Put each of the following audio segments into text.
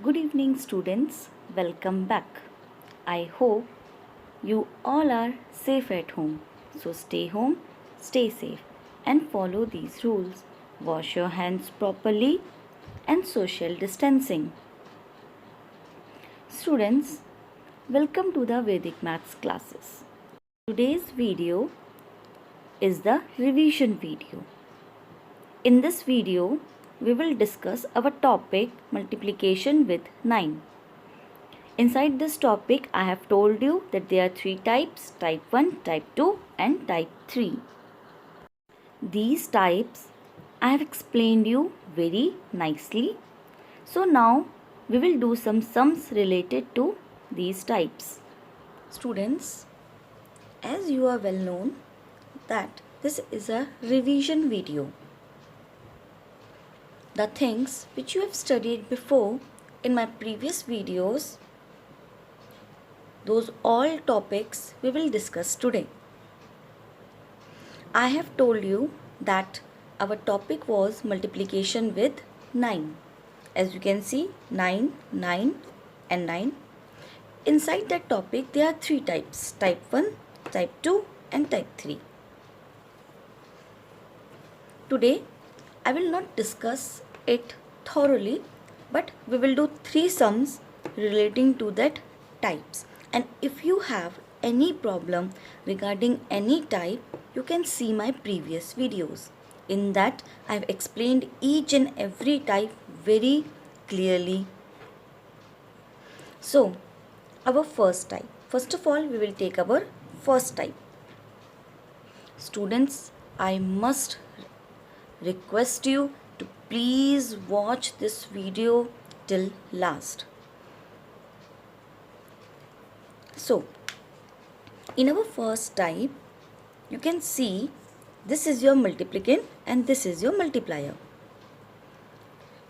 Good evening, students. Welcome back. I hope you all are safe at home. So stay home, stay safe, and follow these rules. Wash your hands properly and social distancing. Students, welcome to the Vedic Maths classes. Today's video is the revision video. In this video, we will discuss our topic multiplication with 9. Inside this topic, I have told you that there are 3 types, type 1, type 2 and type 3. These types I have explained you very nicely. So now we will do some sums related to these types. Students, as you are well known that this is a revision video. The things which you have studied before in my previous videos, those all topics we will discuss today. I have told you that our topic was multiplication with 9. As you can see, 9, 9 and 9. Inside that topic there are 3 types, type 1, type 2 and type 3. Today I will not discuss it thoroughly, but we will do 3 sums relating to that types. And if you have any problem regarding any type, you can see my previous videos. In that I have explained each and every type very clearly. So, our first type. First of all, we will take our first type. Students, I must request you to please watch this video till last. So, in our first type, you can see this is your multiplicand and this is your multiplier.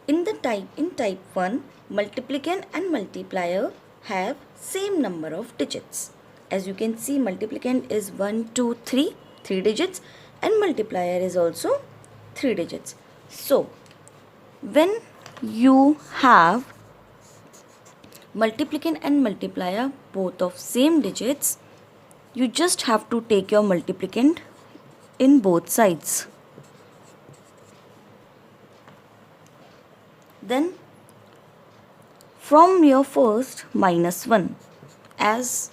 In type 1, multiplicand and multiplier have same number of digits. As you can see, multiplicand is 1, 2, 3, 3 digits and multiplier is also 3 digits. So, when you have multiplicand and multiplier both of same digits, you just have to take your multiplicand in both sides. Then from your first minus 1, as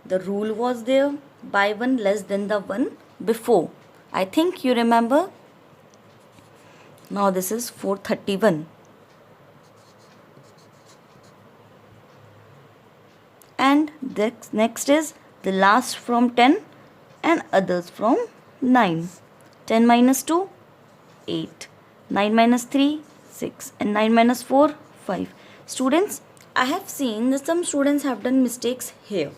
the rule was there, by 1 less than the 1 before. I think you remember. Now this is 431. And next is the last from 10 and others from 9. 10 minus 2, 8. 9 minus 3, 6. And 9 minus 4, 5. Students, I have seen that some students have done mistakes here.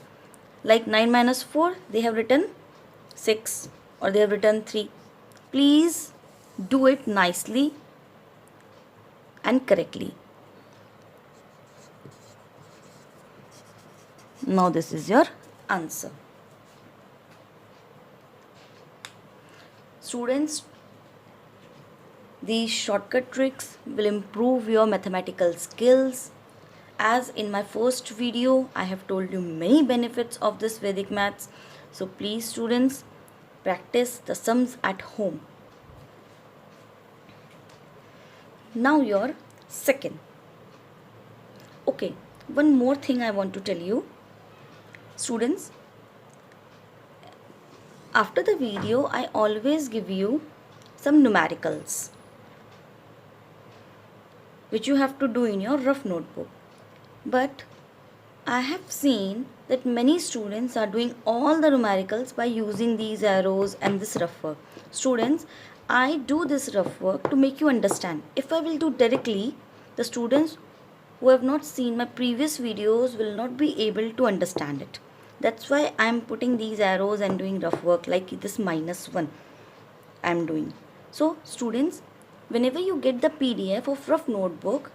Like 9 minus 4, they have written 6 or they have written 3. Please do it nicely and correctly. Now this is your answer. Students, these shortcut tricks will improve your mathematical skills. As in my first video, I have told you many benefits of this Vedic maths. So please students, practice the sums at home. Now your second. Okay, one more thing I want to tell you. Students, after the video, I always give you some numericals which you have to do in your rough notebook. But I have seen that many students are doing all the numericals by using these arrows and this rough work. Students, I do this rough work to make you understand. If I will do directly, the students who have not seen my previous videos will not be able to understand it. That's why I am putting these arrows and doing rough work like this minus 1 I am doing. So students, whenever you get the PDF of rough notebook,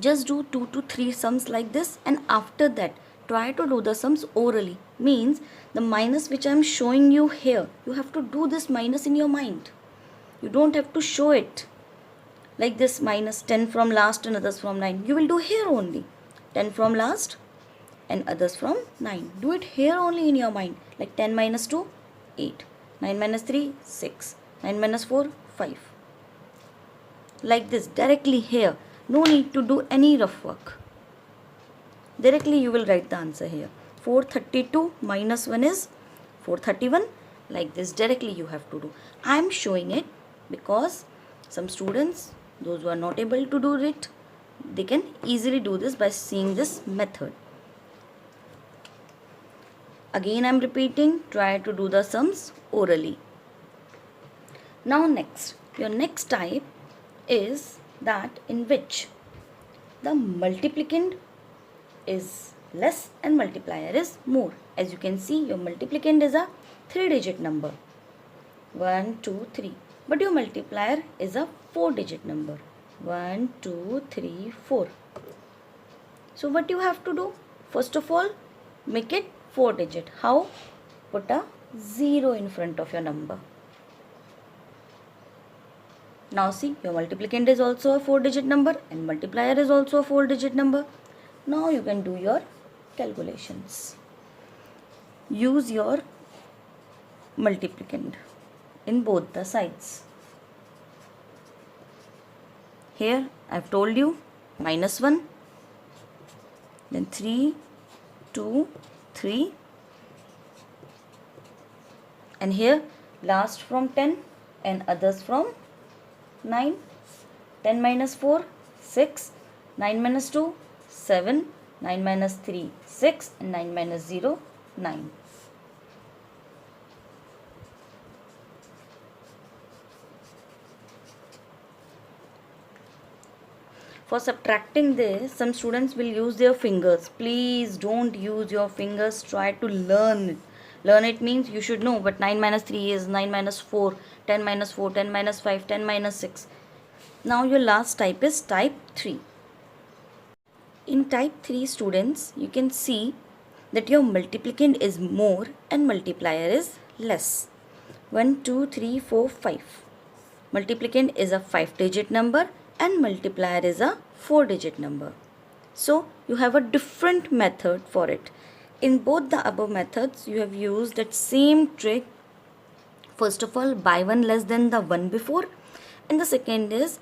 just do 2 to 3 sums like this, and after that try to do the sums orally. Means the minus which I am showing you here, you have to do this minus in your mind. You don't have to show it. like this, minus 10 from last and others from 9. You will do here only. 10 from last and others from 9. Do it here only in your mind. Like 10 minus 2, 8. 9 minus 3, 6. 9 minus 4, 5. Like this, directly here. No need to do any rough work. Directly you will write the answer here. 432 minus 1 is 431. Like this, directly you have to do. I am showing it because some students, those who are not able to do it, they can easily do this by seeing this method. Again I am repeating, try to do the sums orally. Now next, your next type is that in which the multiplicand is less and multiplier is more. As you can see, your multiplicand is a 3-digit number, 1, 2, 3. But your multiplier is a 4-digit number, 1, 2, 3, 4. So what you have to do? First of all, make it 4-digit. How? Put a 0 in front of your number. Now see, your multiplicand is also a 4-digit number and multiplier is also a 4-digit number. Now you can do your calculations. Use your multiplicand in both the sides. Here I have told you minus 1, then 3, 2, 3, and here last from 10 and others from 9. 10 minus 4, 6. 9 minus 2, 7. 9 minus 3, 6. And 9 minus 0, 9. For subtracting this, some students will use their fingers. Please don't use your fingers. Try to learn it. Learn it means you should know, but 9 minus 3 is 9 minus 4, 10 minus 4, 10 minus 5, 10 minus 6. Now your last type is type 3. In type 3 students, you can see that your multiplicand is more and multiplier is less. 1, 2, 3, 4, 5. Multiplicand is a 5-digit number and multiplier is a 4-digit number. So you have a different method for it. In both the above methods, you have used that same trick. First of all, by 1 less than the one before, and the second is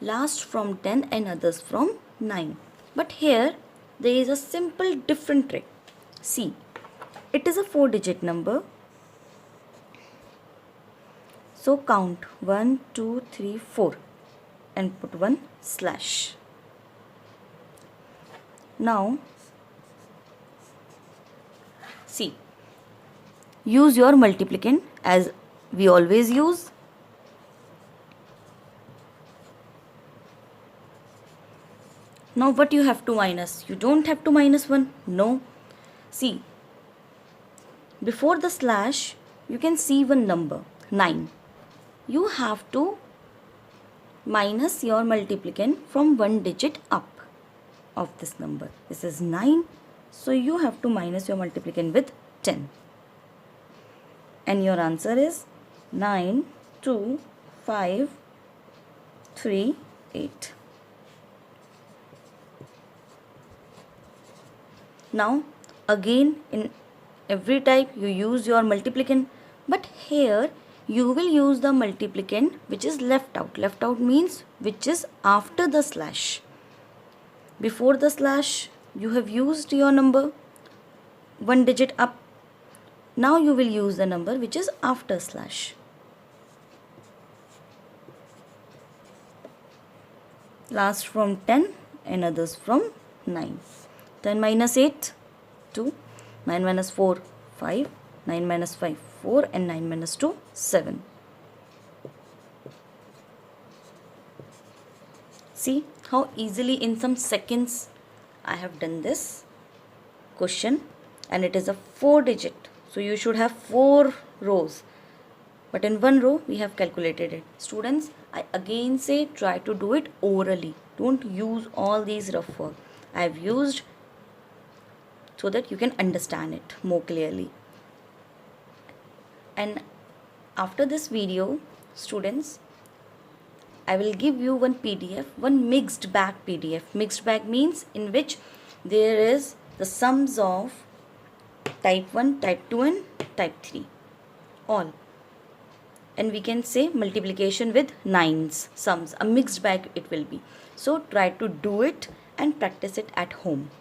last from 10 and others from 9. But here there is a simple different trick. See, it is a 4-digit number. So count 1, 2, 3, 4 and put 1 slash. Now see, use your multiplicand as we always use. Now what you have to minus? You don't have to minus 1. No. See, before the slash you can see one number 9. You have to minus your multiplicand from 1 digit up of this number. This is 9. So you have to minus your multiplicand with 10. And your answer is 9, 2, 5, 3, 8. Now again in every type you use your multiplicand, but here you will use the multiplicand which is left out. Left out means which is after the slash. Before the slash you have used your number 1 digit up. Now you will use the number which is after slash. Last from 10 and others from 9. 10 minus 8, 2. 9 minus 4, 5. 9 minus 5, 4. And 9 minus 2, 7. See how easily in some seconds I have done this question, and it is a 4-digit. So you should have 4 rows. But in one row we have calculated it. Students, I again say try to do it orally. Don't use all these rough work. I have used so that you can understand it more clearly. And after this video, students, I will give you one PDF, one mixed bag PDF. Mixed bag means in which there is the sums of type 1, type 2 and type 3 all. And we can say multiplication with nines, sums, a mixed bag it will be. So try to do it and practice it at home.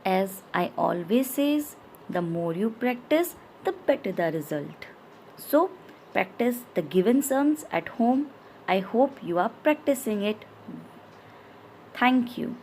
As I always says, the more you practice, the better the result. So practice the given sums at home. I hope you are practicing it. Thank you.